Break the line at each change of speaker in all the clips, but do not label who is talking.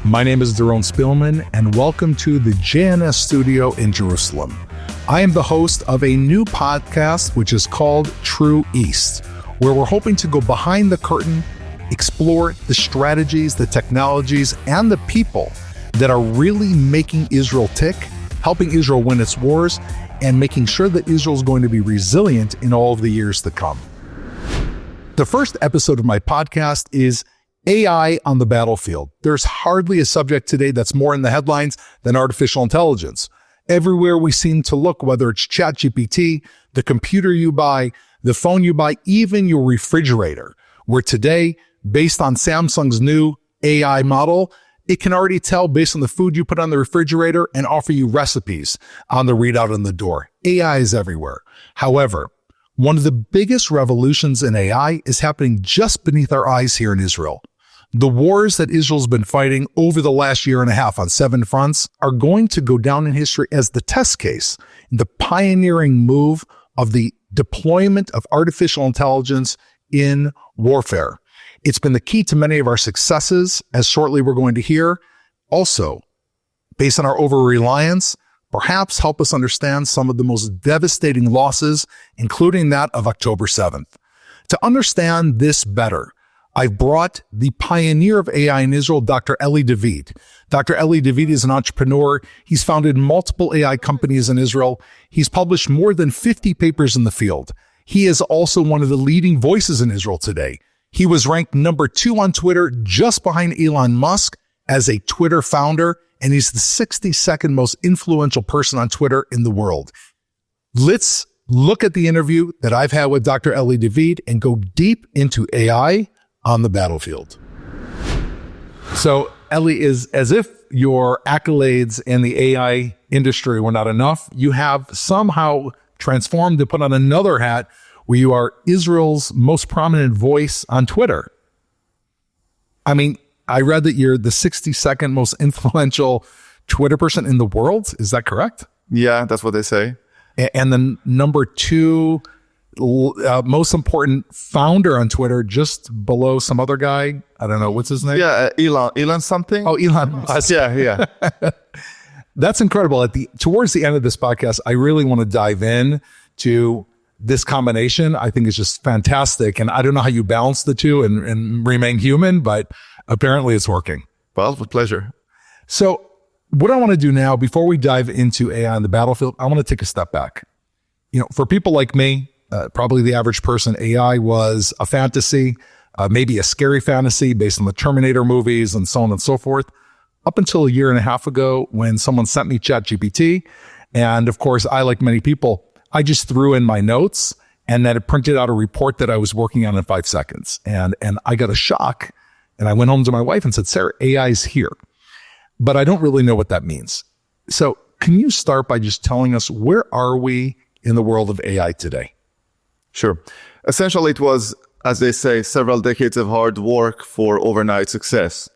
My name is Daron Spielman, and welcome to the JNS studio in Jerusalem. I am the host of a new podcast, which is called True East, where we're hoping to go behind the curtain, explore the strategies, the technologies, and the people that are really making Israel tick, helping Israel win its wars, and making sure that Israel is going to be resilient in all of the years to come. The first episode of my podcast is AI on the battlefield. There's hardly a subject today that's more in the headlines than artificial intelligence. Everywhere we seem to look, whether it's ChatGPT, the computer you buy, the phone you buy, even your refrigerator, where today, based on Samsung's new AI model, it can already tell based on the food you put on the refrigerator and offer you recipes on the readout on the door. AI is everywhere. However, one of the biggest revolutions in AI is happening just beneath our eyes here in Israel. The wars that Israel's been fighting over the last year and a half on 7 fronts are going to go down in history as the test case, the pioneering move of the deployment of artificial intelligence in warfare. It's been the key to many of our successes, as shortly we're going to hear. Also, based on our over-reliance, perhaps help us understand some of the most devastating losses, including that of October 7th. To understand this better, I've brought the pioneer of AI in Israel, Dr. Eli David. Dr. Eli David is an entrepreneur. He's founded multiple AI companies in Israel. He's published more than 50 papers in the field. He is also one of the leading voices in Israel today. He was ranked number 2 on Twitter, just behind Elon Musk, as a Twitter founder, and he's the 62nd most influential person on Twitter in the world. Let's look at the interview that I've had with Dr. Eli David and go deep into AI on the battlefield. So, Eli, is as if your accolades in the AI industry were not enough, you have somehow transformed to put on another hat where you are Israel's most prominent voice on Twitter. I mean, I read that you're the 62nd most influential Twitter person in the world. Is that correct?
Yeah, that's what they say.
And the number 2 most important founder on Twitter, just below some other guy. I don't know. What's his name?
Yeah, Elon something.
Oh, Elon Musk.
Yeah.
That's incredible. Towards the end of this podcast, I really want to dive in to this combination. I think it's just fantastic. And I don't know how you balance the two and remain human, but apparently it's working.
Well, with pleasure.
So what I want to do now, before we dive into AI on the battlefield, I want to take a step back. For people like me, probably the average person, AI was a fantasy, maybe a scary fantasy based on the Terminator movies and so on and so forth, up until a year and a half ago when someone sent me ChatGPT. And of course, I, like many people, I just threw in my notes and then it printed out a report that I was working on in 5 seconds. And I got a shock and I went home to my wife and said, Sarah, AI is here. But I don't really know what that means. So can you start by just telling us, where are we in the world of AI today?
Sure. Essentially, it was, as they say, several decades of hard work for overnight success.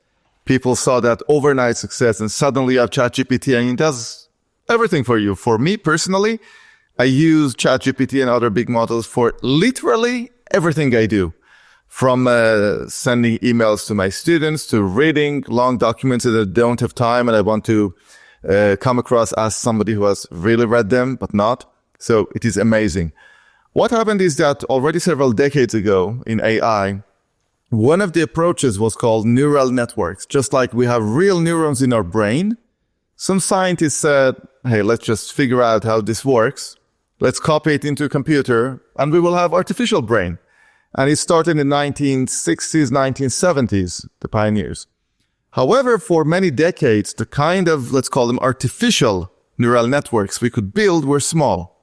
People saw that overnight success and suddenly you have ChatGPT and it does everything for you. For me personally, I use ChatGPT and other big models for literally everything I do. From sending emails to my students to reading long documents that I don't have time and I want to come across as somebody who has really read them, but not. So it is amazing. What happened is that already several decades ago in AI, one of the approaches was called neural networks. Just like we have real neurons in our brain, some scientists said, hey, let's just figure out how this works. Let's copy it into a computer and we will have artificial brain. And it started in the 1960s, 1970s, the pioneers. However, for many decades, the kind of, let's call them artificial neural networks we could build were small.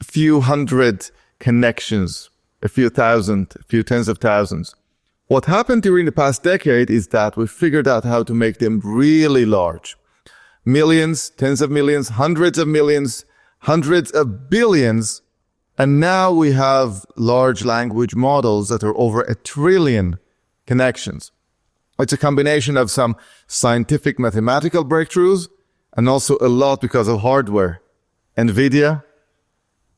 A few hundred connections, a few thousand, a few tens of thousands. What happened during the past decade is that we figured out how to make them really large. Millions, tens of millions, hundreds of millions, hundreds of billions. And now we have large language models that are over 1 trillion connections. It's a combination of some scientific mathematical breakthroughs and also a lot because of hardware. NVIDIA,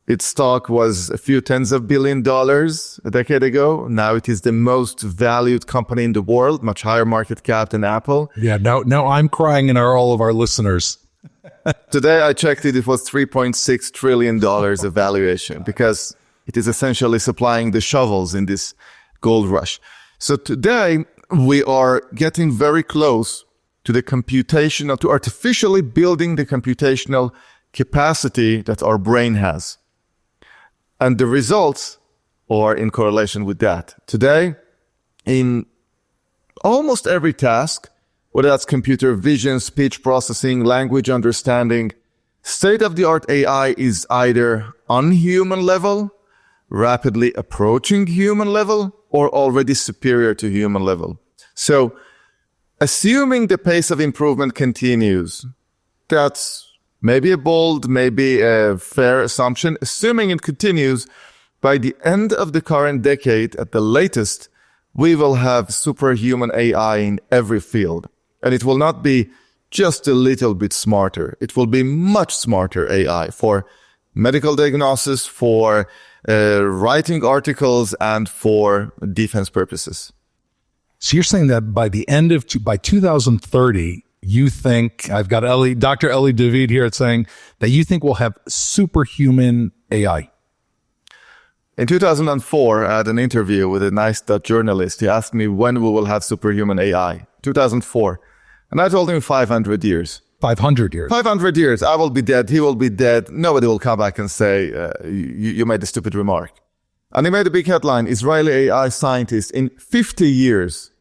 Its stock was a few tens of $billions a decade ago. Now it is the most valued company in the world, much higher market cap than Apple.
Yeah, now I'm crying and are all of our listeners.
Today I checked it was $3.6 trillion of valuation because it is essentially supplying the shovels in this gold rush. So today we are getting very close to the computational, to artificially building the computational capacity that our brain has. And the results are in correlation with that. Today, in almost every task, whether that's computer vision, speech processing, language understanding, state-of-the-art AI is either on human level, rapidly approaching human level, or already superior to human level. So, assuming the pace of improvement continues, that's maybe a bold, maybe a fair assumption. Assuming it continues, by the end of the current decade, at the latest, we will have superhuman AI in every field. And it will not be just a little bit smarter. It will be much smarter AI for medical diagnosis, for writing articles, and for defense purposes.
So you're saying that by the end of, by 2030, you think, I've got Dr. Eli David here saying that you think we'll have superhuman AI.
In 2004, I had an interview with a nice Dutch journalist. He asked me when we will have superhuman AI. 2004. And I told him 500 years.
500 years.
500 years. I will be dead. He will be dead. Nobody will come back and say, you made a stupid remark. And he made a big headline, Israeli AI scientist in 50 years.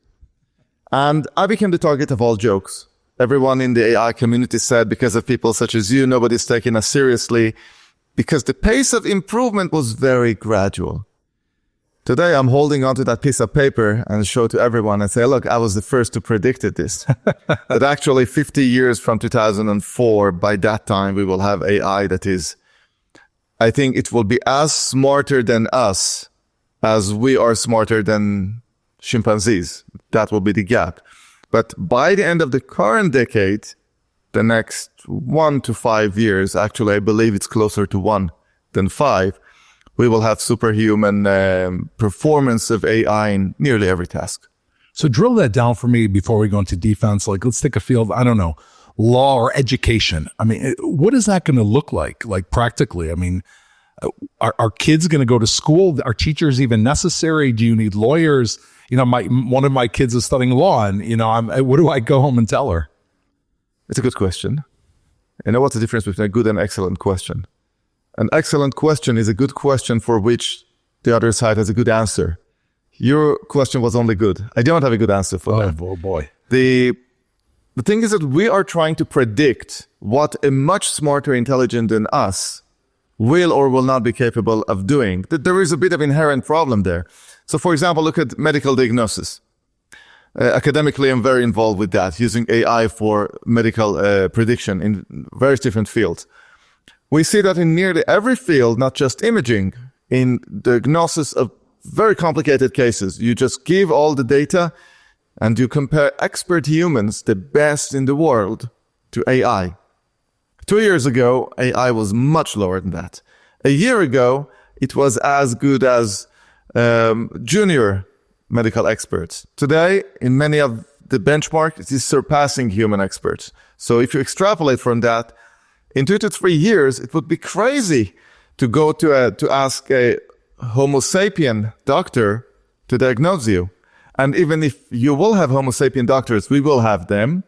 And I became the target of all jokes. Everyone in the AI community said, because of people such as you, nobody's taking us seriously, because the pace of improvement was very gradual. Today, I'm holding onto that piece of paper and show to everyone and say, look, I was the first to predict this. That actually 50 years from 2004, by that time, we will have AI that is, I think it will be as smarter than us as we are smarter than chimpanzees. That will be the gap. But by the end of the current decade, the next 1 to 5 years, actually, I believe it's closer to 1 than 5, we will have superhuman performance of AI in nearly every task.
So drill that down for me before we go into defense. Like, let's take a field, I don't know, law or education. I mean, what is that going to look like practically? I mean, are kids going to go to school? Are teachers even necessary? Do you need lawyers? You know, one of my kids is studying law, and what do I go home and tell her?
It's a good question. You know what's the difference between a good and excellent question? An excellent question is a good question for which the other side has a good answer. Your question was only good. I don't have a good answer for that.
Oh boy.
The thing is that we are trying to predict what a much smarter intelligent than us will or will not be capable of doing. There is a bit of inherent problem there. So for example, look at medical diagnosis. Academically, I'm very involved with that, using AI for medical prediction in various different fields. We see that in nearly every field, not just imaging, in diagnosis of very complicated cases. You just give all the data and you compare expert humans, the best in the world, to AI. 2 years ago, AI was much lower than that. A year ago, it was as good as junior medical experts. Today, in many of the benchmarks, it is surpassing human experts. So if you extrapolate from that, in 2 to 3 years, it would be crazy to go to ask a Homo sapien doctor to diagnose you. And even if you will have Homo sapien doctors, we will have them.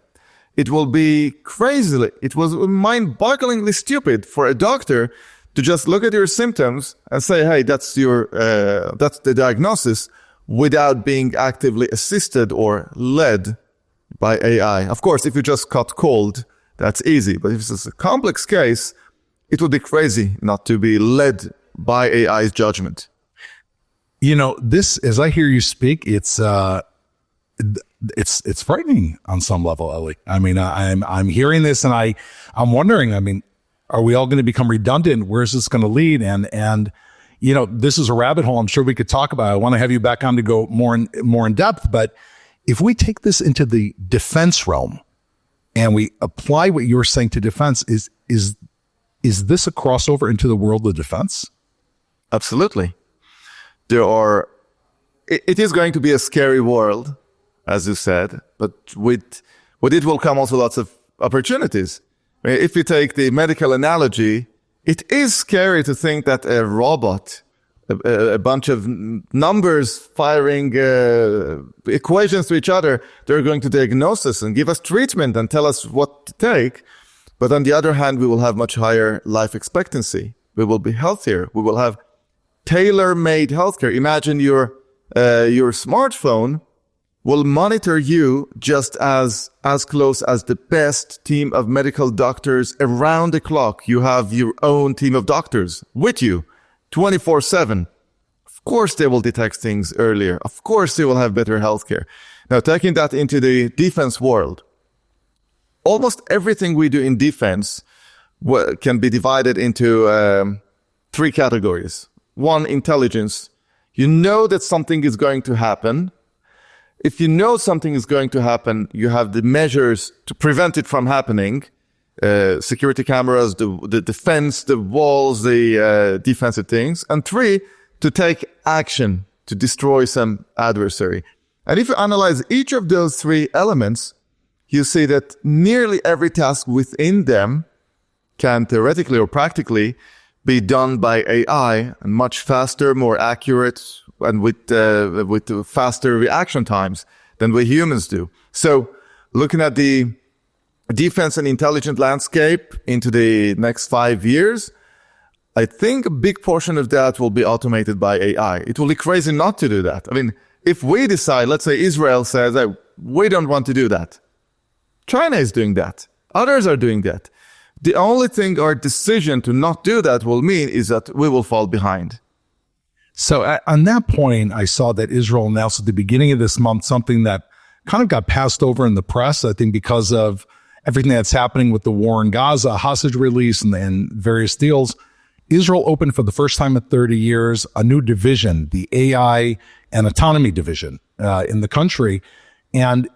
It will be crazy. It was mind-bogglingly stupid for a doctor to just look at your symptoms and say, hey, that's the diagnosis, without being actively assisted or led by AI. Of course, if you just caught cold, that's easy. But if it's a complex case, it would be crazy not to be led by AI's judgment.
You know, this, as I hear you speak, it's frightening on some level, Eli. I mean, I'm hearing this and I'm wondering, I mean, are we all going to become redundant? Where's this going to lead? And you know, this is a rabbit hole I'm sure we could talk about. I want to have you back on to go more in depth. But if we take this into the defense realm and we apply what you're saying to defense, is Is this a crossover into the world of defense?
Absolutely. It is going to be a scary world, as you said, but with it will come also lots of opportunities. I mean, if you take the medical analogy, it is scary to think that a robot, a bunch of numbers firing equations to each other, they're going to diagnose us and give us treatment and tell us what to take. But on the other hand, we will have much higher life expectancy. We will be healthier. We will have tailor-made healthcare. Imagine your smartphone will monitor you just as close as the best team of medical doctors around the clock. You have your own team of doctors with you 24/7. Of course, they will detect things earlier. Of course, they will have better healthcare. Now, taking that into the defense world, almost everything we do in defense can be divided into 3 categories. 1, intelligence. You know that something is going to happen. If you know something is going to happen, you have the measures to prevent it from happening. Security cameras, the fence, the walls, the defensive things. And 3, to take action to destroy some adversary. And if you analyze each of those 3 elements, you see that nearly every task within them can theoretically or practically be done by AI and much faster, more accurate, and with faster reaction times than we humans do. So looking at the defense and intelligence landscape into the next 5 years, I think a big portion of that will be automated by AI. It will be crazy not to do that. I mean, if we decide, let's say Israel says, hey, we don't want to do that. China is doing that. Others are doing that. The only thing our decision to not do that will mean is that we will fall behind.
So on that point, I saw that Israel announced at the beginning of this month something that kind of got passed over in the press, I think because of everything that's happening with the war in Gaza, hostage release, and various deals. Israel opened for the first time in 30 years a new division, the AI and autonomy division in the country. And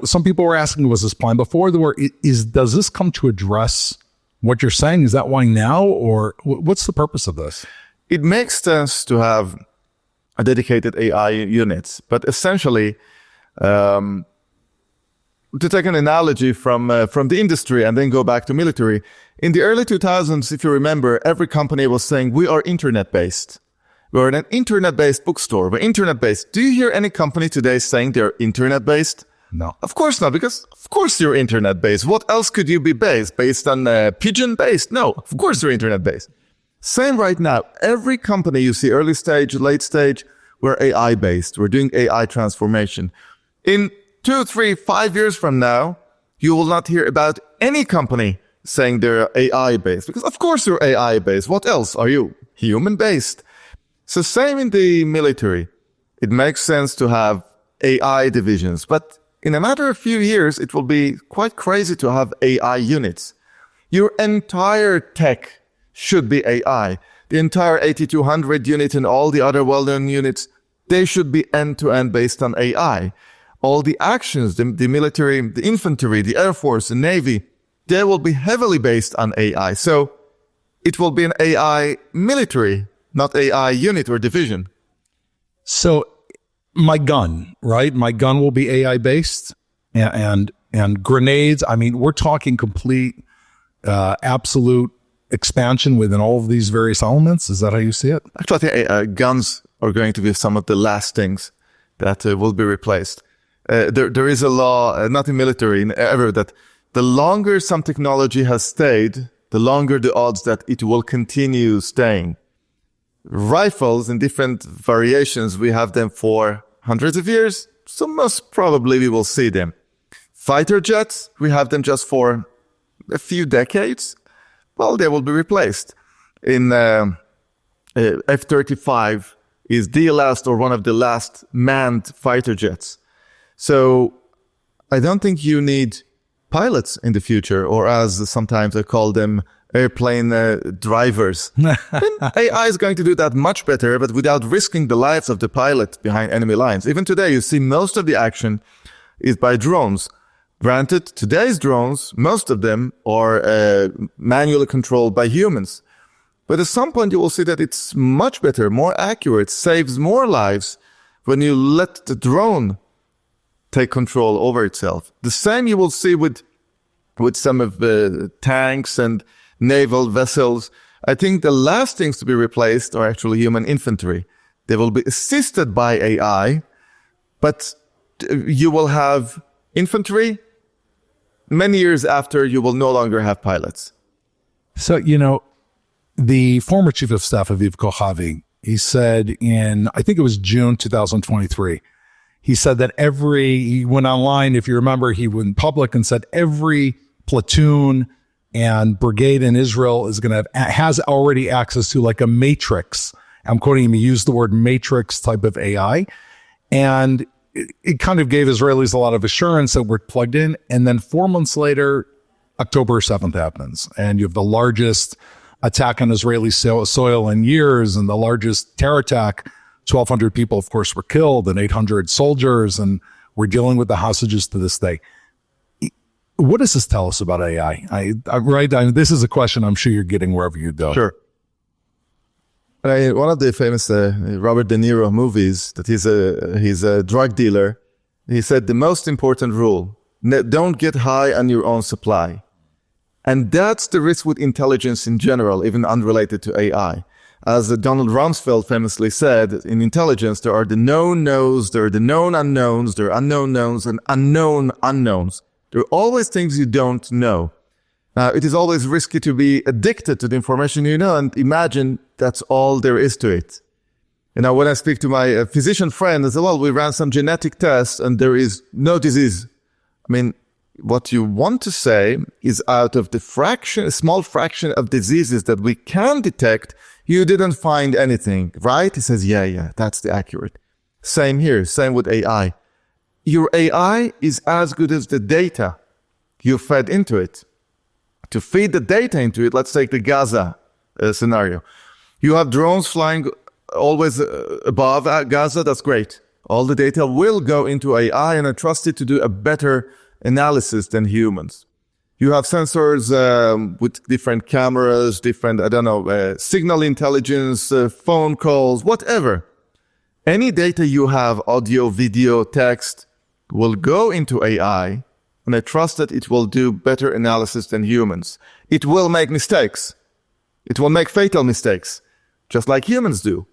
some people were asking, was this planned before the war? Does this come to address what you're saying? Is that why now, or what's the purpose of this?
It makes sense to have a dedicated AI unit, but essentially, to take an analogy from the industry and then go back to military, in the early 2000s, if you remember, every company was saying, we are internet-based. We're an internet-based bookstore. We're internet-based. Do you hear any company today saying they're internet-based?
No.
Of course not, because of course you're internet-based. What else could you be based? Based on pigeon-based? No, of course you're internet-based. Same right now. Every company you see, early stage, late stage, we're AI-based. We're doing AI transformation. In 2, 3, 5 years from now, you will not hear about any company saying they're AI-based, because of course you're AI-based. What else? Are you human-based? So same in the military. It makes sense to have AI divisions, but in a matter of few years, it will be quite crazy to have AI units. Your entire tech should be AI. The entire 8200 unit and all the other well-known units, they should be end-to-end based on AI. All the actions, the military, the infantry, the Air Force, the Navy, they will be heavily based on AI. So it will be an AI military, not AI unit or division.
So my gun, right? My gun will be AI based and grenades. I mean, we're talking complete, absolute expansion within all of these various elements. Is that how you see it?
Actually, I think guns are going to be some of the last things that will be replaced. There is a law, not in military, ever, that the longer some technology has stayed, the longer the odds that it will continue staying. Rifles in different variations, we have them for hundreds of years, so most probably we will see them. Fighter jets, we have them just for a few decades. Well, they will be replaced. In F-35 is the last or one of the last manned fighter jets. So I don't think you need pilots in the future, or as sometimes I call them, airplane drivers. AI is going to do that much better, but without risking the lives of the pilot behind enemy lines. Even today, you see most of the action is by drones. Granted, today's drones, most of them are manually controlled by humans. But at some point, you will see that it's much better, more accurate, saves more lives when you let the drone take control over itself. The same you will see with some of the tanks and naval vessels. I think the last things to be replaced are actually human infantry. They will be assisted by AI, but you will have infantry. Many years after, you will no longer have pilots.
So, the former chief of staff of Aviv Kochavi, he said in, I think it was June 2023, he said that he went online, if you remember, he went public and said every platoon and brigade in Israel has already access to like a matrix. I'm quoting him, he used the word matrix type of AI. And it kind of gave Israelis a lot of assurance that we're plugged in. And then 4 months later, October 7th happens. And you have the largest attack on Israeli soil in years and the largest terror attack. 1,200 people, of course, were killed and 800 soldiers. And we're dealing with the hostages to this day. What does this tell us about AI? This is a question I'm sure you're getting wherever you go.
Sure. One of the famous Robert De Niro movies, that he's a drug dealer, he said the most important rule, don't get high on your own supply. And that's the risk with intelligence in general, even unrelated to AI. As Donald Rumsfeld famously said, in intelligence, there are the known knowns, there are the known unknowns, there are unknown knowns, and unknown unknowns. There are always things you don't know. Now, it is always risky to be addicted to the information you know and imagine that's all there is to it. When I speak to my physician friend, I say, well, we ran some genetic tests and there is no disease. What you want to say is out of the a small fraction of diseases that we can detect, you didn't find anything, right? He says, yeah, that's the accurate. Same here, same with AI. Your AI is as good as the data you fed into it. To feed the data into it, let's take the Gaza scenario. You have drones flying always above Gaza, that's great. All the data will go into AI and I trust it to do a better analysis than humans. You have sensors with different cameras, different, signal intelligence, phone calls, whatever. Any data you have, audio, video, text, will go into AI, and I trust that it will do better analysis than humans. It will make mistakes. It will make fatal mistakes, just like humans do,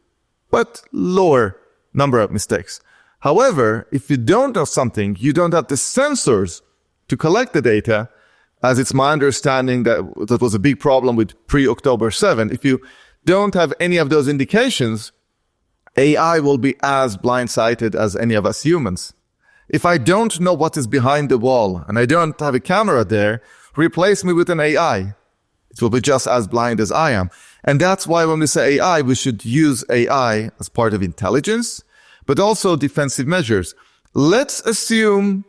but lower number of mistakes. However, if you don't know something, you don't have the sensors to collect the data, as it's my understanding that was a big problem with pre-October 7. If you don't have any of those indications, AI will be as blindsided as any of us humans. If I don't know what is behind the wall and I don't have a camera there, replace me with an AI. It will be just as blind as I am. And that's why when we say AI, we should use AI as part of intelligence, but also defensive measures. Let's assume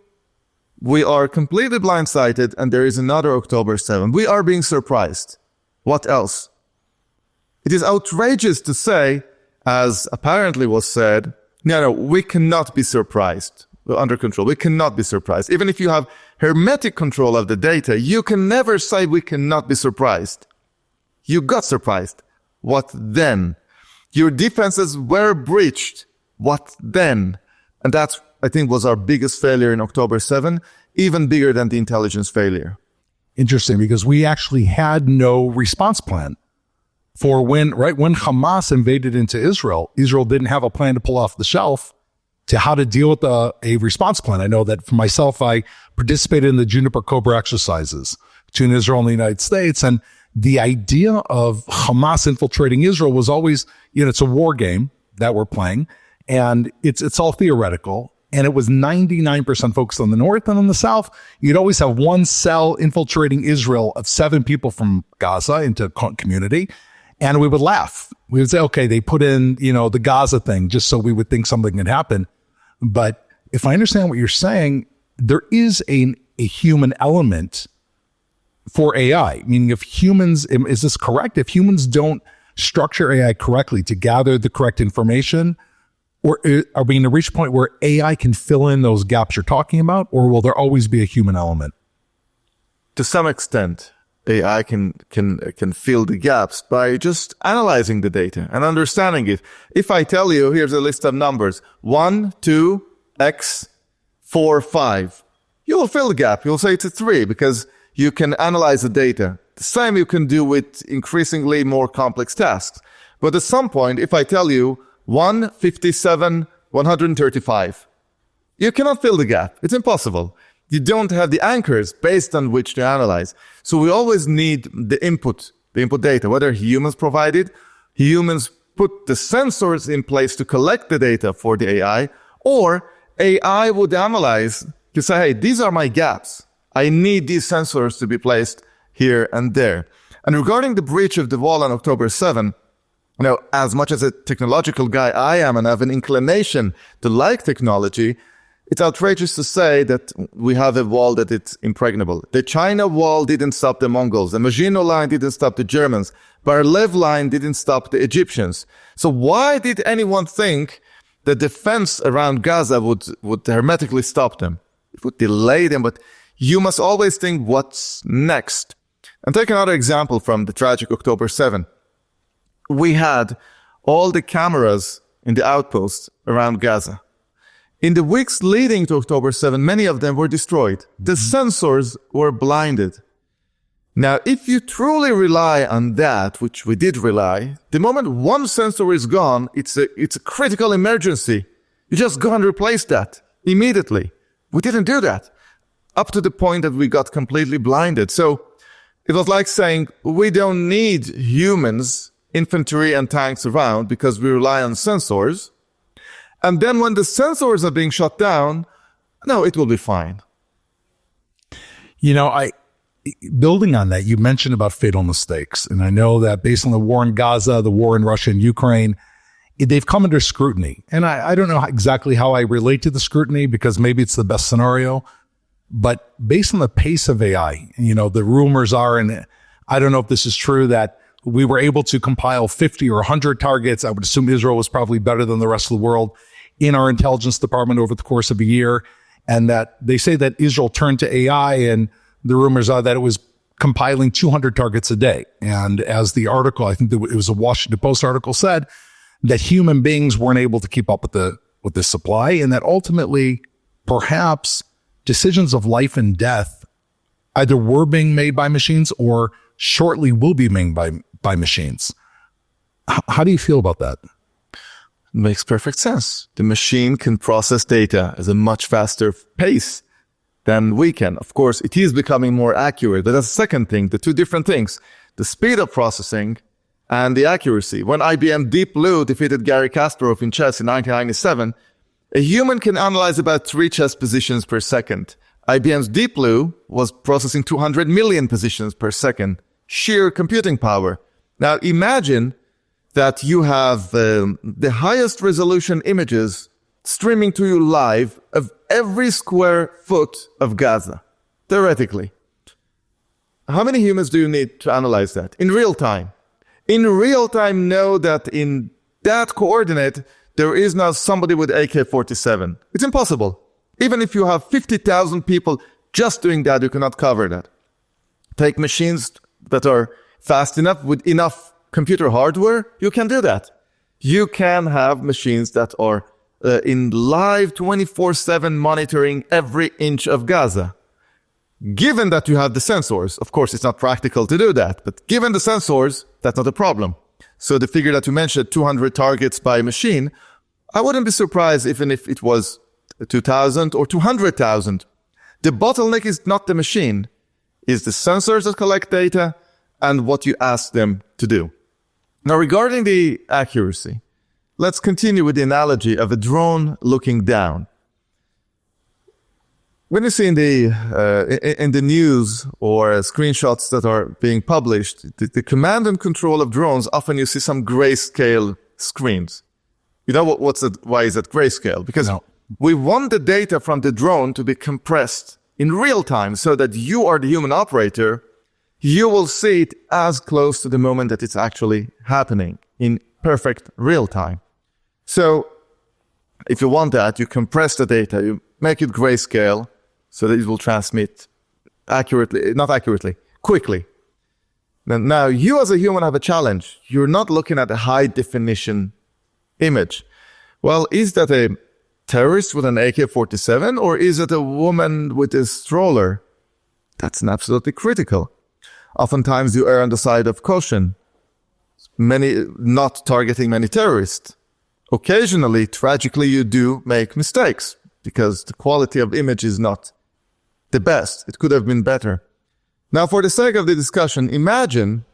we are completely blindsided and there is another October 7. We are being surprised. What else? It is outrageous to say, as apparently was said, no, we cannot be surprised. We're under control. We cannot be surprised. Even if you have hermetic control of the data, you can never say we cannot be surprised. You got surprised. What then? Your defenses were breached. What then? And that, I think, was our biggest failure in October 7, even bigger than the intelligence failure.
Interesting, because we actually had no response plan for when Hamas invaded into Israel. Israel didn't have a plan to pull off the shelf to how to deal with a response plan. I know that for myself, I participated in the Juniper Cobra exercises between Israel and the United States. And the idea of Hamas infiltrating Israel was always, it's a war game that we're playing, and it's all theoretical. And it was 99% focused on the north, and on the south, you'd always have one cell infiltrating Israel of 7 people from Gaza into community. And we would laugh. We would say, okay, they put in, the Gaza thing just so we would think something could happen. But if I understand what you're saying, there is a human element for AI. Meaning if humans, is this correct? If humans don't structure AI correctly to gather the correct information, Or are we going to reach a point where AI can fill in those gaps you're talking about, or will there always be a human element?
To some extent, AI can fill the gaps by just analyzing the data and understanding it. If I tell you, here's a list of numbers, 1, 2, X, 4, 5, you will fill the gap. You'll say it's a 3 because you can analyze the data. The same you can do with increasingly more complex tasks. But at some point, if I tell you 1, 57, 135, you cannot fill the gap. It's impossible. You don't have the anchors based on which to analyze. So we always need the input data, whether humans provide it, humans put the sensors in place to collect the data for the AI, or AI would analyze to say, hey, these are my gaps. I need these sensors to be placed here and there. And regarding the breach of the wall on October 7, as much as a technological guy I am and have an inclination to like technology, it's outrageous to say that we have a wall that it's impregnable. The China wall didn't stop the Mongols. The Maginot Line didn't stop the Germans. Bar-Lev Line didn't stop the Egyptians. So why did anyone think the defense around Gaza would hermetically stop them? It would delay them, but you must always think what's next. And take another example from the tragic October 7. We had all the cameras in the outposts around Gaza. In the weeks leading to October 7, many of them were destroyed. The sensors were blinded. Now, if you truly rely on that, which we did rely, the moment one sensor is gone, it's a critical emergency. You just go and replace that immediately. We didn't do that up to the point that we got completely blinded. So it was like saying, we don't need humans, infantry and tanks around because we rely on sensors. And then when the sensors are being shut down, no, it will be fine.
Building on that, you mentioned about fatal mistakes. And I know that based on the war in Gaza, the war in Russia and Ukraine, they've come under scrutiny. And I don't know exactly how I relate to the scrutiny because maybe it's the best scenario. But based on the pace of AI, the rumors are, and I don't know if this is true, that we were able to compile 50 or 100 targets. I would assume Israel was probably better than the rest of the world in our intelligence department over the course of a year. And that they say that Israel turned to AI, and the rumors are that it was compiling 200 targets a day. And as the article, I think it was a Washington Post article, said, that human beings weren't able to keep up with the supply, and that ultimately, perhaps decisions of life and death either were being made by machines or shortly will be made by machines. How do you feel about that?
It makes perfect sense. The machine can process data at a much faster pace than we can. Of course, it is becoming more accurate. But that's the second thing, the two different things, the speed of processing and the accuracy. When IBM Deep Blue defeated Garry Kasparov in chess in 1997, a human can analyze about 3 chess positions per second. IBM's Deep Blue was processing 200 million positions per second. Sheer computing power. Now imagine that you have the highest resolution images streaming to you live of every square foot of Gaza, theoretically. How many humans do you need to analyze that in real time? In real time, know that in that coordinate, there is now somebody with AK-47. It's impossible. Even if you have 50,000 people just doing that, you cannot cover that. Take machines that are fast enough with enough computer hardware, you can do that. You can have machines that are in live 24/7 monitoring every inch of Gaza. Given that you have the sensors, of course, it's not practical to do that, but given the sensors, that's not a problem. So the figure that you mentioned, 200 targets by machine, I wouldn't be surprised even if it was 2,000 or 200,000. The bottleneck is not the machine, it's the sensors that collect data and what you ask them to do. Now, regarding the accuracy, let's continue with the analogy of a drone looking down. When you see in the news or screenshots that are being published, the command and control of drones, often you see some grayscale screens. You know why is that grayscale? Because we want the data from the drone to be compressed in real time so that you are the human operator. You will see it as close to the moment that it's actually happening in perfect real time. So If you want that, you compress the data, you make it grayscale so that it will transmit quickly. Now, you as a human have a challenge. You're not looking at a high definition image. Well, is that a terrorist with an AK-47 or is it a woman with a stroller? That's absolutely critical. Oftentimes you err on the side of caution, not targeting many terrorists. Occasionally, tragically, you do make mistakes because the quality of image is not the best. It could have been better. Now, for the sake of the discussion, imagine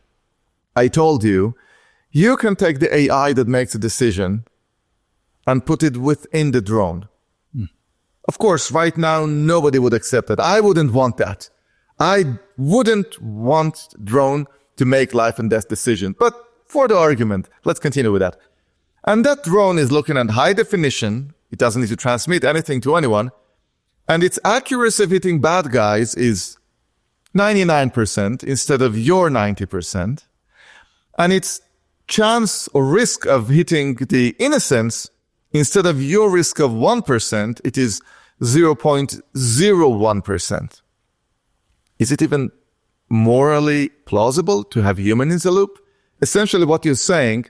I told you, you can take the AI that makes a decision and put it within the drone. Of course, right now, nobody would accept that. I wouldn't want that. I wouldn't want drone to make life and death decision. But for the argument, let's continue with that. And that drone is looking at high definition. It doesn't need to transmit anything to anyone. And its accuracy of hitting bad guys is 99% instead of your 90%. And its chance or risk of hitting the innocents, instead of your risk of 1%, it is 0.01%. Is it even morally plausible to have humans in the loop? Essentially what you're saying,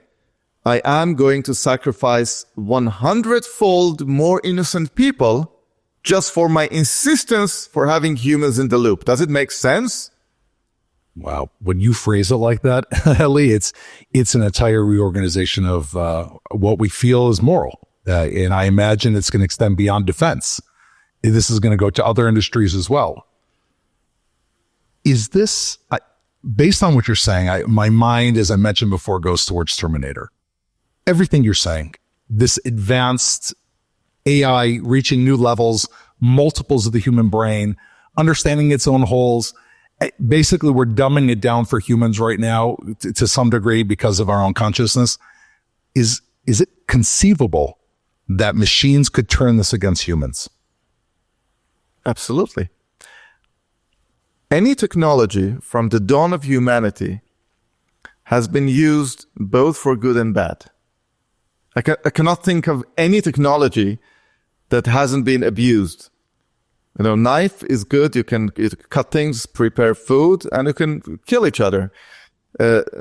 I am going to sacrifice 100-fold more innocent people just for my insistence for having humans in the loop. Does it make sense?
Wow. When you phrase it like that, Eli, it's an entire reorganization of what we feel is moral. And I imagine it's going to extend beyond defense. This is going to go to other industries as well. Is this, based on what you're saying, my mind, as I mentioned before, goes towards Terminator. Everything you're saying, this advanced AI reaching new levels, multiples of the human brain, understanding its own holes. Basically, we're dumbing it down for humans right now to some degree because of our own consciousness. Is it conceivable that machines could turn this against humans?
Absolutely. Any technology from the dawn of humanity has been used both for good and bad. I cannot think of any technology that hasn't been abused. You know, knife is good. You can cut things, prepare food, and you can kill each other.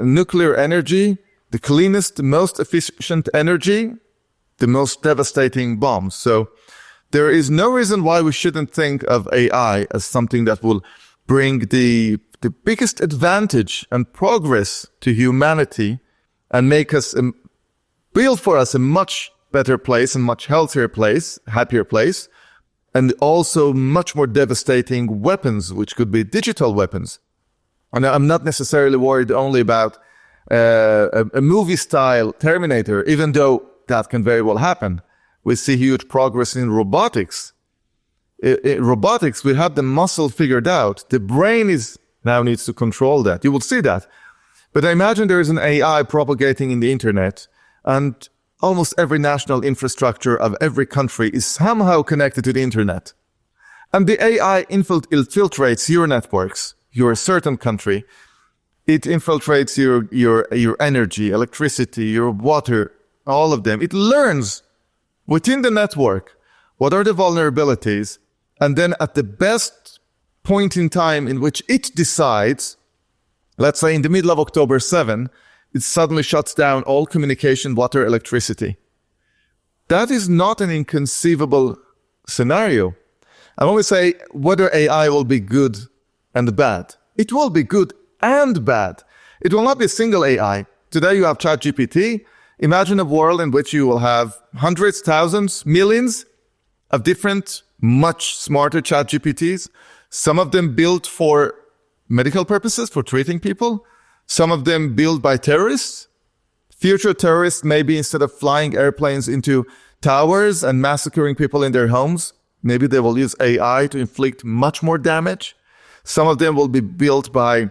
Nuclear energy, the cleanest, the most efficient energy, the most devastating bombs. So there is no reason why we shouldn't think of AI as something that will bring the biggest advantage and progress to humanity and make us, build for us a much better place and much healthier place, happier place, and also much more devastating weapons, which could be digital weapons. And I'm not necessarily worried only about a movie-style Terminator, even though that can very well happen. We see huge progress in robotics. In robotics, we have the muscle figured out. The brain now needs to control that. You will see that. But I imagine there is an AI propagating in the internet, and almost every national infrastructure of every country is somehow connected to the internet. And the AI infiltrates your networks, your certain country. It infiltrates your energy, electricity, your water, all of them. It learns within the network what are the vulnerabilities, and then at the best point in time in which it decides, let's say in the middle of October 7, it suddenly shuts down all communication, water, electricity. That is not an inconceivable scenario. And when we say whether AI will be good and bad, it will be good and bad. It will not be a single AI. Today you have ChatGPT. Imagine a world in which you will have hundreds, thousands, millions of different, much smarter ChatGPTs. Some of them built for medical purposes, for treating people. Some of them built by terrorists. Future terrorists, maybe instead of flying airplanes into towers and massacring people in their homes, maybe they will use AI to inflict much more damage. Some of them will be built by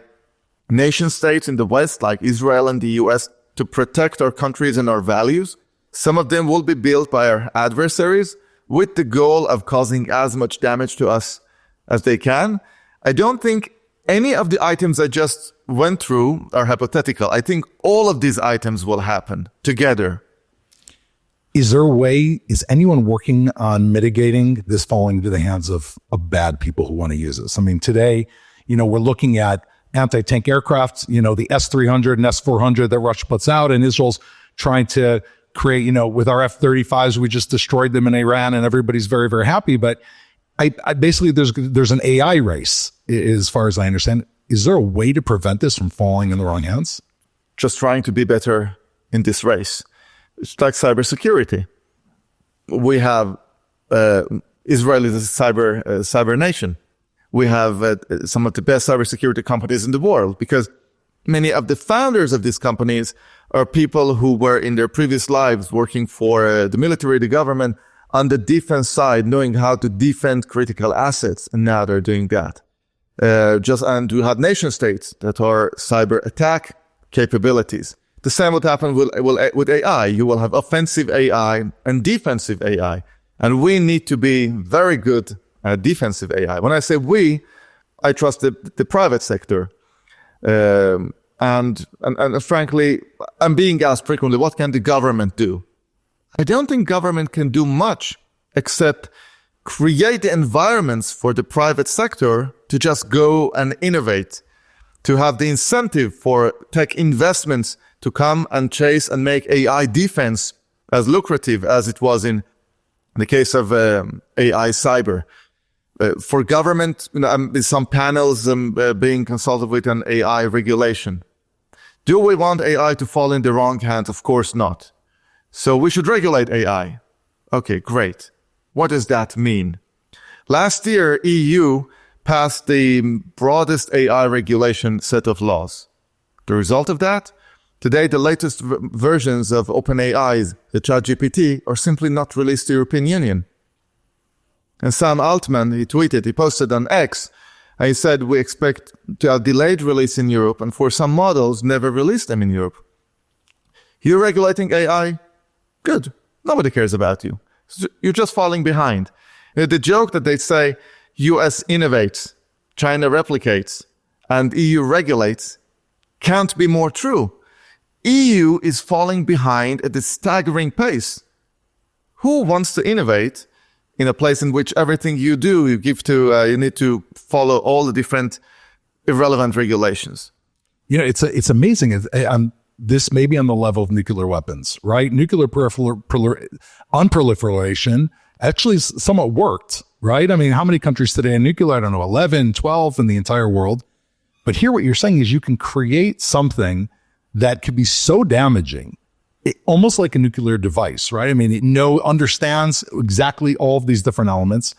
nation states in the West, like Israel and the US, to protect our countries and our values. Some of them will be built by our adversaries with the goal of causing as much damage to us as they can. I don't think any of the items I just went through are hypothetical. I think all of these items will happen together.
Is there a way, is anyone working on mitigating this falling into the hands of bad people who want to use this? I mean, today, we're looking at anti-tank aircraft, the S-300 and S-400 that Russia puts out, and Israel's trying to create, with our F-35s, we just destroyed them in Iran and everybody's very, very happy. But I basically, there's an AI race, as far as I understand. Is there a way to prevent this from falling in the wrong hands?
Just trying to be better in this race. It's like cybersecurity. We have Israel is a cyber nation. We have some of the best cybersecurity companies in the world because many of the founders of these companies are people who were in their previous lives working for the military, the government, on the defense side, knowing how to defend critical assets, and now they're doing that. And we have nation states that are cyber attack capabilities. The same would happen with AI. You will have offensive AI and defensive AI. And we need to be very good at defensive AI. When I say we, I trust the private sector. And frankly, I'm being asked frequently, what can the government do? I don't think government can do much except create the environments for the private sector to just go and innovate, to have the incentive for tech investments to come and chase and make AI defense as lucrative as it was in the case of AI cyber. For government, some panels being consulted with an AI regulation. Do we want AI to fall in the wrong hands? Of course not. So we should regulate AI. Okay, great. What does that mean? Last year, EU passed the broadest AI regulation set of laws. The result of that? Today, the latest versions of OpenAI's ChatGPT are simply not released to the European Union. And Sam Altman, he posted on X, and he said, we expect to have delayed release in Europe, and for some models, never release them in Europe. You're regulating AI? Good. Nobody cares about you. You're just falling behind. The joke that they say, US innovates, China replicates, and EU regulates, can't be more true. EU is falling behind at a staggering pace. Who wants to innovate in a place in which everything you do, you need to follow all the different irrelevant regulations?
It's amazing. This may be on the level of nuclear weapons, right? Nuclear proliferation actually somewhat worked, right? I mean, how many countries today in nuclear? I don't know, 11, 12 in the entire world. But here what you're saying is you can create something that could be so damaging, almost like a nuclear device, right? I mean, it understands exactly all of these different elements.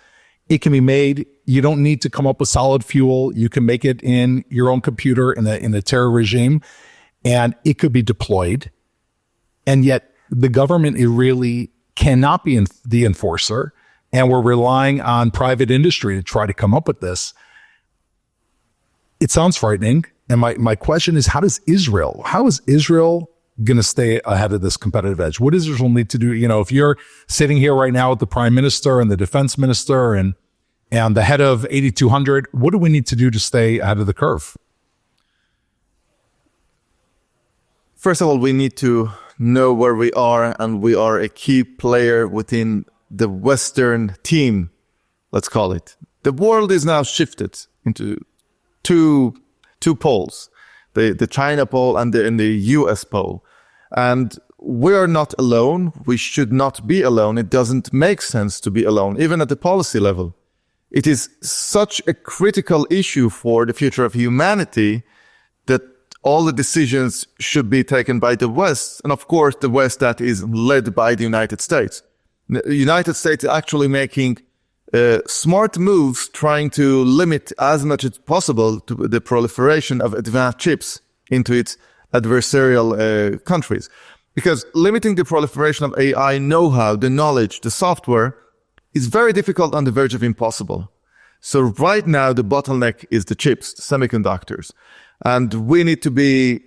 It can be made. You don't need to come up with solid fuel. You can make it in your own computer in a terror regime, and it could be deployed. And yet the government, it really cannot be the enforcer. And we're relying on private industry to try to come up with this. It sounds frightening. And my question is, how is Israel going to stay ahead of this competitive edge? What does Israel need to do? If you're sitting here right now with the prime minister and the defense minister and the head of 8200, what do we need to do to stay ahead of the curve?
First of all, we need to know where we are, and we are a key player within the Western team, let's call it. The world is now shifted into two poles, the China pole and the US pole. And we are not alone. We should not be alone. It doesn't make sense to be alone, even at the policy level. It is such a critical issue for the future of humanity that all the decisions should be taken by the West. And of course, the West that is led by the United States. The United States is actually making smart moves, trying to limit as much as possible to the proliferation of advanced chips into its adversarial countries. Because limiting the proliferation of AI know-how, the knowledge, the software, is very difficult on the verge of impossible. So right now, the bottleneck is the chips, the semiconductors. And we need to be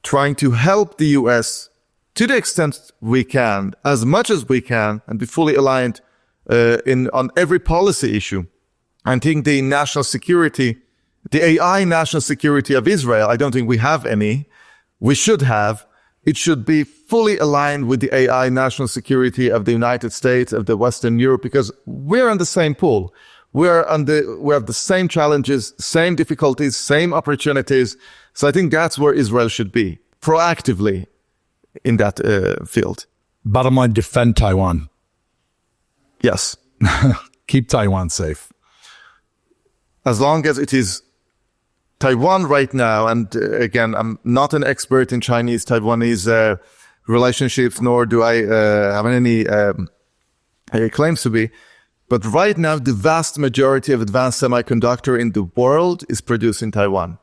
trying to help the US to the extent we can, as much as we can, and be fully aligned on every policy issue. I think the national security, the AI national security of Israel, I don't think we have any. We should have, it should be fully aligned with the AI national security of the United States, of the Western Europe, because we're on the same pool. We have the same challenges, same difficulties, same opportunities. So I think that's where Israel should be, proactively in that field.
Bottom line, defend Taiwan.
Yes.
Keep Taiwan safe.
As long as it is Taiwan right now, and again, I'm not an expert in Chinese-Taiwanese relationships, nor do I have any claims to be. But right now, the vast majority of advanced semiconductor in the world is produced in Taiwan.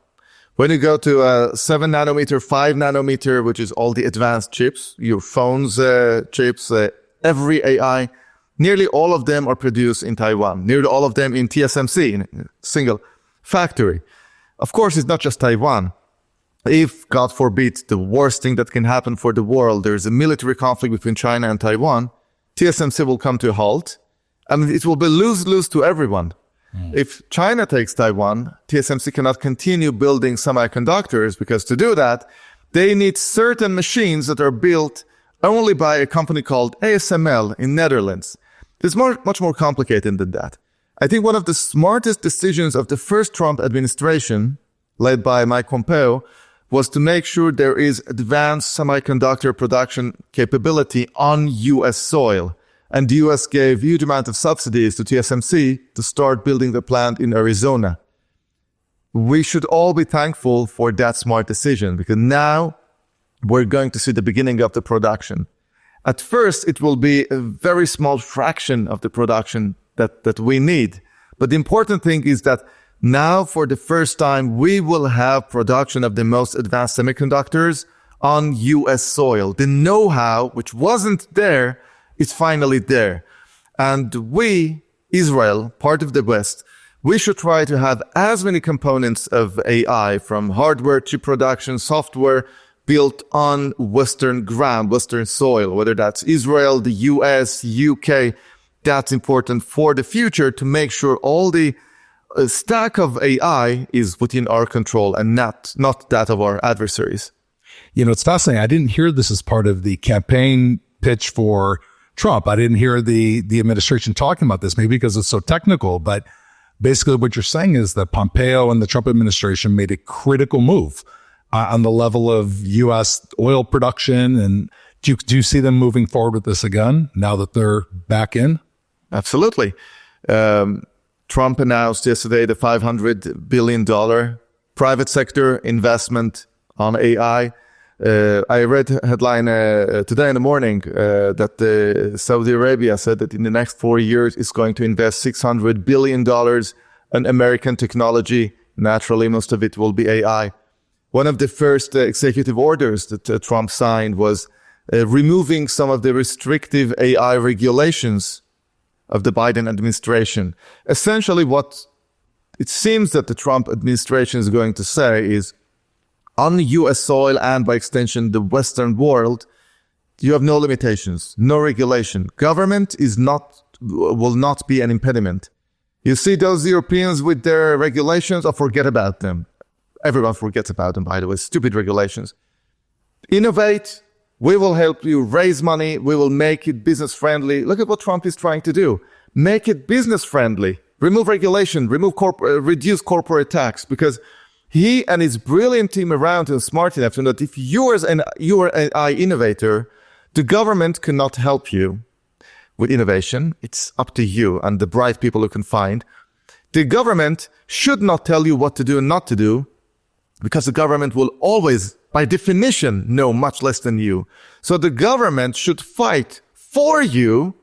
When you go to 7 nanometer, 5 nanometer, which is all the advanced chips, your phones chips, every AI, nearly all of them are produced in Taiwan. Nearly all of them in TSMC, in a single factory. Of course, it's not just Taiwan. If, God forbid, the worst thing that can happen for the world, there's a military conflict between China and Taiwan, TSMC will come to a halt. And it will be lose-lose to everyone. If China takes Taiwan, TSMC cannot continue building semiconductors, because to do that, they need certain machines that are built only by a company called ASML in Netherlands. It's much more complicated than that. I think one of the smartest decisions of the first Trump administration, led by Mike Pompeo, was to make sure there is advanced semiconductor production capability on U.S. soil. And the U.S. gave huge amount of subsidies to TSMC to start building the plant in Arizona. We should all be thankful for that smart decision, because now we're going to see the beginning of the production. At first, it will be a very small fraction of the production that we need. But the important thing is that now, for the first time, we will have production of the most advanced semiconductors on U.S. soil. The know-how, which wasn't there, is finally there. And we, Israel, part of the West, we should try to have as many components of AI, from hardware to production, software, built on Western ground, Western soil, whether that's Israel, the US, UK. That's important for the future, to make sure all the stack of AI is within our control and not that of our adversaries.
You know, it's fascinating. I didn't hear this as part of the campaign pitch for Trump. I didn't hear the administration talking about this, maybe because it's so technical, but basically what you're saying is that Pompeo and the Trump administration made a critical move on the level of U.S. oil production. And do you see them moving forward with this again now that they're back in?
Absolutely. Trump announced yesterday the $500 billion private sector investment on AI. I read a headline today in the morning that Saudi Arabia said that in the next 4 years it's going to invest $600 billion in American technology. Naturally, most of it will be AI. One of the first executive orders that Trump signed was removing some of the restrictive AI regulations of the Biden administration. Essentially, what it seems that the Trump administration is going to say is, on U.S. soil and by extension the Western world, you have no limitations, no regulation. Government will not be an impediment. You see those Europeans with their regulations, or forget about them. Everyone forgets about them, by the way, stupid regulations. Innovate. We will help you raise money. We will make it business friendly. Look at what Trump is trying to do. Make it business friendly. Remove regulation, reduce corporate tax, because he and his brilliant team around him are smart enough to know that if you are an AI innovator, the government cannot help you with innovation. It's up to you and the bright people who can find. The government should not tell you what to do and not to do, because the government will always, by definition, know much less than you. So the government should fight for you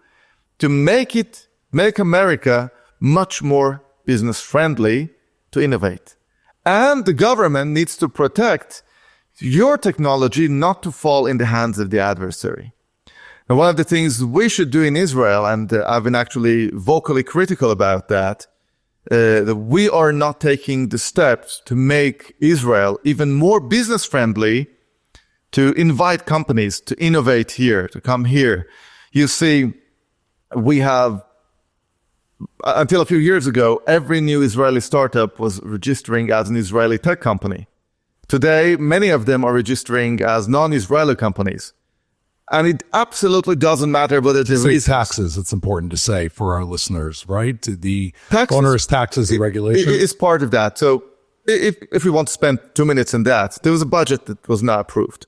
to make America much more business friendly to innovate. And the government needs to protect your technology not to fall in the hands of the adversary. And one of the things we should do in Israel, and I've been actually vocally critical about that we are not taking the steps to make Israel even more business friendly, to invite companies to innovate here, to come here. You see, we have, until a few years ago, every new Israeli startup was registering as an Israeli tech company. Today, many of them are registering as non-Israeli companies. And it absolutely doesn't matter whether there is
taxes. It's important to say for our listeners, right? The
taxes,
onerous taxes and regulation
is part of that. So if we want to spend 2 minutes on that, there was a budget that was not approved.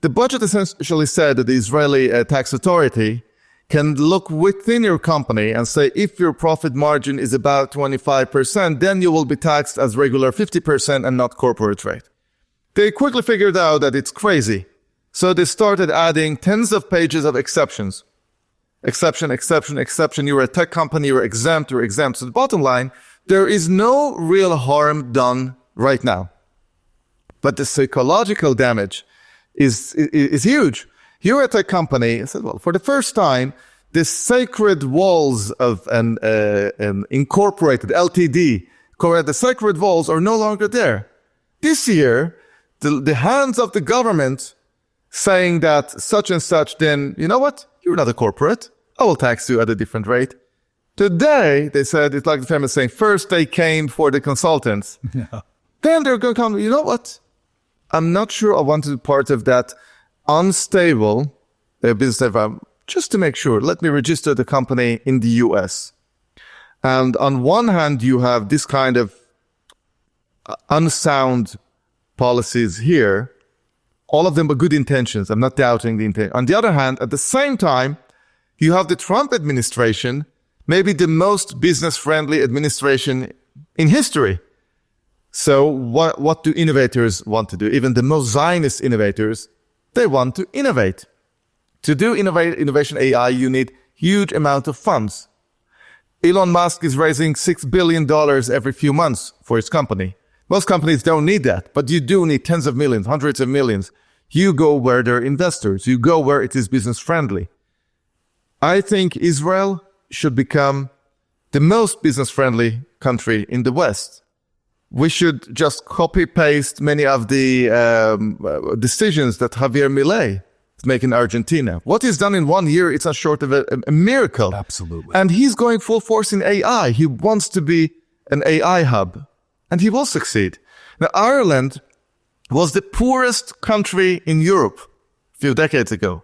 The budget essentially said that the Israeli tax authority can look within your company and say, if your profit margin is about 25%, then you will be taxed as regular 50% and not corporate rate. They quickly figured out that it's crazy. So they started adding tens of pages of exceptions. Exception. You're a tech company, you're exempt. So the bottom line, there is no real harm done right now. But the psychological damage is huge. You're a tech company. I said, well, for the first time, the sacred walls of an incorporated LTD, the sacred walls are no longer there. This year, the hands of the government saying that such and such, then, you know what? You're not a corporate. I will tax you at a different rate. Today, they said, it's like the famous saying, first they came for the consultants. Yeah. Then they're going to come, you know what? I'm not sure I want to be part of that unstable business environment. Just to make sure, let me register the company in the US. And on one hand, you have this kind of unsound policies here. All of them are good intentions. I'm not doubting the intent. On the other hand, at the same time, you have the Trump administration, maybe the most business-friendly administration in history. So what do innovators want to do? Even the most Zionist innovators, they want to innovate. To do innovation AI, you need huge amount of funds. Elon Musk is raising $6 billion every few months for his company. Most companies don't need that, but you do need tens of millions, hundreds of millions. You go where there are investors. You go where it is business friendly. I think Israel should become the most business friendly country in the West. We should just copy paste many of the decisions that Javier Milei is making in Argentina. What he's done in 1 year, it's not short of a miracle.
Absolutely.
And he's going full force in AI. He wants to be an AI hub. And he will succeed. Now, Ireland was the poorest country in Europe a few decades ago.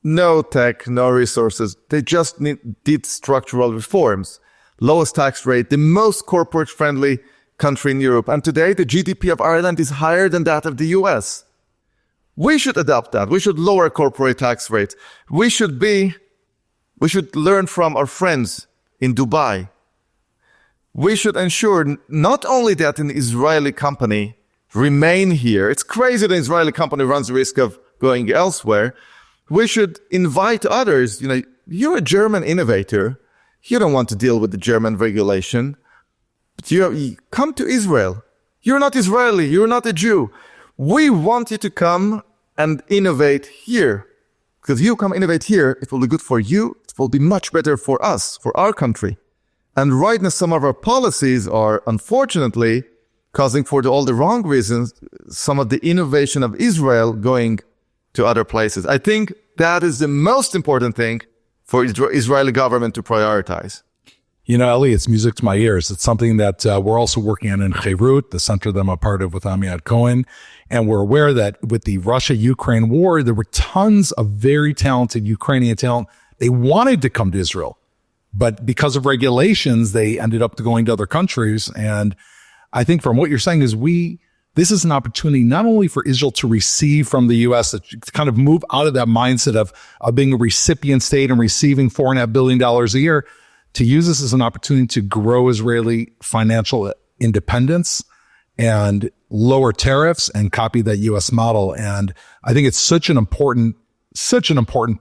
No tech, no resources. They just did structural reforms. Lowest tax rate, the most corporate-friendly country in Europe. And today, the GDP of Ireland is higher than that of the US. We should adopt that. We should lower corporate tax rates. We should learn from our friends in Dubai. We should ensure not only that an Israeli company remain here. It's crazy that an Israeli company runs the risk of going elsewhere. We should invite others. You know, you're a German innovator. You don't want to deal with the German regulation. But you come to Israel. You're not Israeli. You're not a Jew. We want you to come and innovate here. Because you come innovate here, it will be good for you. It will be much better for us, for our country. And right now, some of our policies are, unfortunately, causing for all the wrong reasons, some of the innovation of Israel going to other places. I think that is the most important thing for Israeli government to prioritize.
You know, Eli, it's music to my ears. It's something that we're also working on in Beirut, the center that I'm a part of with Amiad Cohen. And we're aware that with the Russia-Ukraine war, there were tons of very talented Ukrainian talent. They wanted to come to Israel. But because of regulations, they ended up going to other countries. And I think from what you're saying is this is an opportunity not only for Israel to receive from the U.S., to kind of move out of that mindset of being a recipient state and receiving $4.5 billion a year, to use this as an opportunity to grow Israeli financial independence and lower tariffs and copy that U.S. model. And I think it's such an important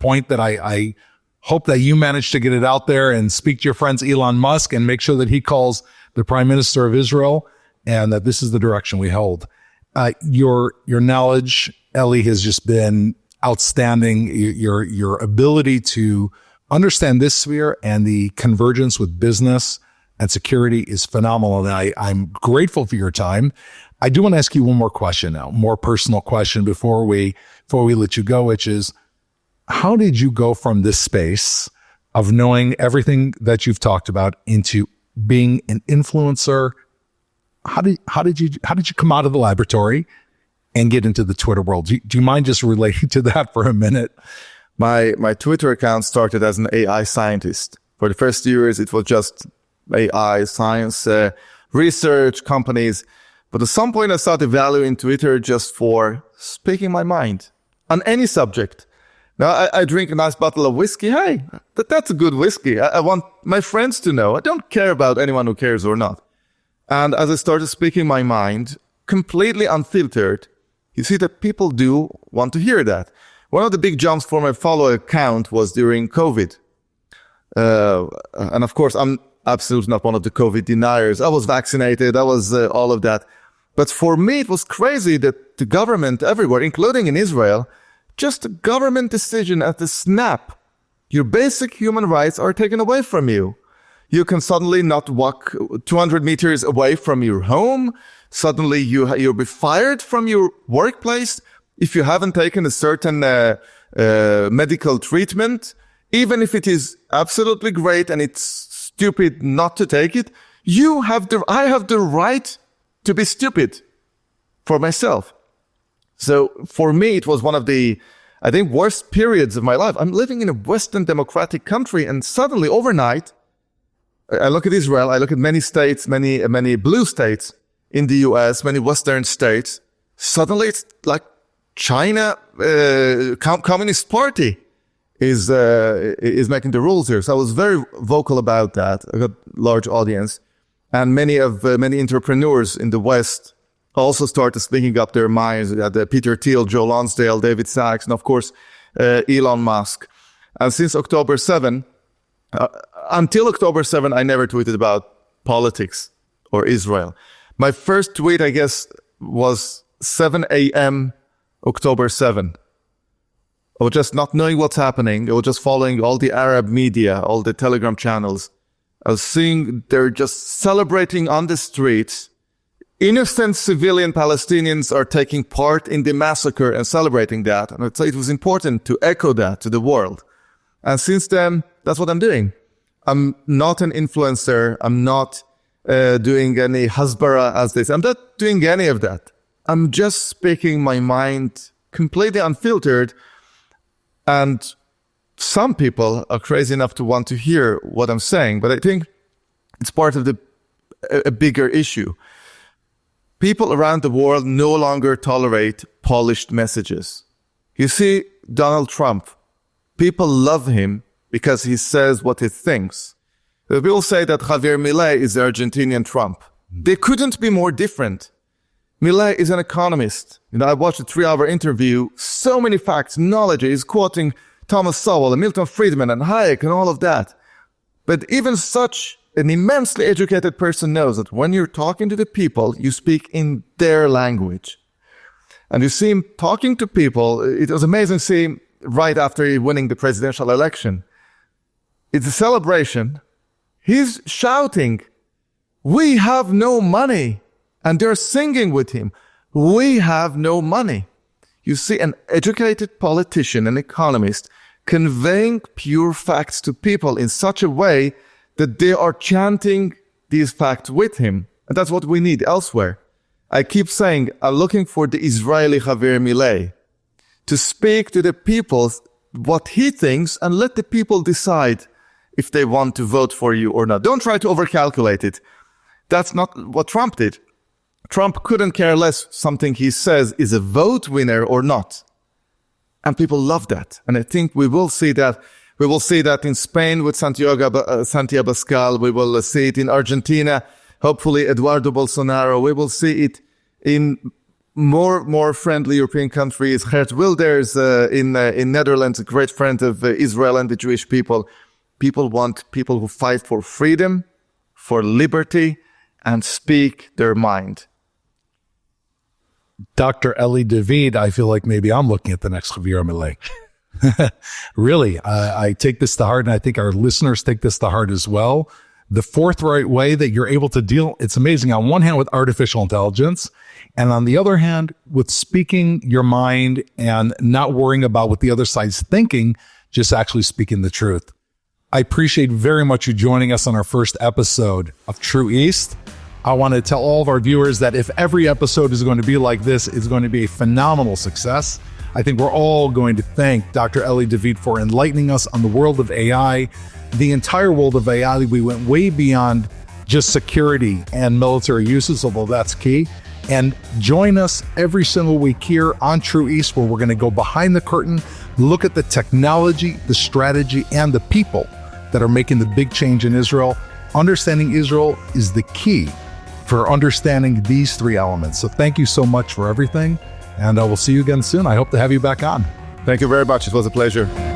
point that I hope that you manage to get it out there and speak to your friends Elon Musk and make sure that he calls the Prime Minister of Israel and that this is the direction we hold. Your knowledge, Eli, has just been outstanding. Your ability to understand this sphere and the convergence with business and security is phenomenal. And I'm grateful for your time. I do want to ask you one more question now, more personal question before we let you go, which is, how did you go from this space of knowing everything that you've talked about into being an influencer how did you come out of the laboratory and get into the Twitter world? Do you mind just relating to that for a minute?
My Twitter account started as an AI scientist. For the first years, it was just AI, science, research, companies. But at some point, I started valuing Twitter just for speaking my mind on any subject. Now, I drink a nice bottle of whiskey. Hey, that's a good whiskey. I want my friends to know. I don't care about anyone who cares or not. And as I started speaking my mind, completely unfiltered, you see that people do want to hear that. One of the big jumps for my follow account was during COVID. And of course, I'm absolutely not one of the COVID deniers. I was vaccinated. I was all of that. But for me, it was crazy that the government everywhere, including in Israel, just a government decision at the snap, your basic human rights are taken away from you. You can suddenly not walk 200 meters away from your home. Suddenly you'll be fired from your workplace if you haven't taken a certain medical treatment. Even if it is absolutely great and it's stupid not to take it, I have the right to be stupid for myself. So for me, it was one of the, I think, worst periods of my life. I'm living in a Western democratic country, and suddenly overnight, I look at Israel, I look at many states, many blue states in the US, many Western states. Suddenly it's like China, Communist Party is making the rules here. So I was very vocal about that. I got a large audience, and many entrepreneurs in the West also started speaking up their minds. Peter Thiel, Joe Lonsdale, David Sachs, and of course, Elon Musk. And since October 7, until October 7, I never tweeted about politics or Israel. My first tweet, I guess, was 7 a.m. October 7. I was just not knowing what's happening. I was just following all the Arab media, all the Telegram channels. I was seeing they're just celebrating on the streets. Innocent civilian Palestinians are taking part in the massacre and celebrating that. And I'd say it was important to echo that to the world. And since then, that's what I'm doing. I'm not an influencer. I'm not doing any hasbara, as they say. I'm not doing any of that. I'm just speaking my mind completely unfiltered. And some people are crazy enough to want to hear what I'm saying. But I think it's part of a bigger issue. People around the world no longer tolerate polished messages. You see, Donald Trump, people love him because he says what he thinks. People say that Javier Milei is the Argentinian Trump. They couldn't be more different. Milei is an economist. I watched a 3-hour interview, so many facts, knowledge. He's quoting Thomas Sowell and Milton Friedman and Hayek and all of that. But even such an immensely educated person knows that when you're talking to the people, you speak in their language. And you see him talking to people. It was amazing to see him right after winning the presidential election. It's a celebration. He's shouting, "We have no money." And they're singing with him, "We have no money." You see an educated politician, an economist, conveying pure facts to people in such a way that they are chanting these facts with him. And that's what we need elsewhere. I keep saying, I'm looking for the Israeli Javier Milei to speak to the people what he thinks and let the people decide if they want to vote for you or not. Don't try to overcalculate it. That's not what Trump did. Trump couldn't care less something he says is a vote winner or not. And people love that. And I think we will see that. We will see that in Spain with Santiago Abascal. We will see it in Argentina, hopefully Eduardo Bolsonaro. We will see it in more friendly European countries. Geert Wilders in Netherlands, a great friend of Israel and the Jewish people. People want people who fight for freedom, for liberty, and speak their mind.
Dr. Eli David, I feel like maybe I'm looking at the next Javier Milei. Really, I take this to heart, and I think our listeners take this to heart as well. The forthright way that you're able to deal, it's amazing, on one hand with artificial intelligence, and on the other hand with speaking your mind and not worrying about what the other side's thinking, just actually speaking the truth. I appreciate very much you joining us on our first episode of True East. I want to tell all of our viewers that if every episode is going to be like this, it's going to be a phenomenal success. I think we're all going to thank Dr. Eli David for enlightening us on the world of AI. The entire world of AI, we went way beyond just security and military uses, although that's key. And join us every single week here on True East, where we're going to go behind the curtain, look at the technology, the strategy, and the people that are making the big change in Israel. Understanding Israel is the key for understanding these three elements. So thank you so much for everything, and I will see you again soon. I hope to have you back on.
Thank you very much. It was a pleasure.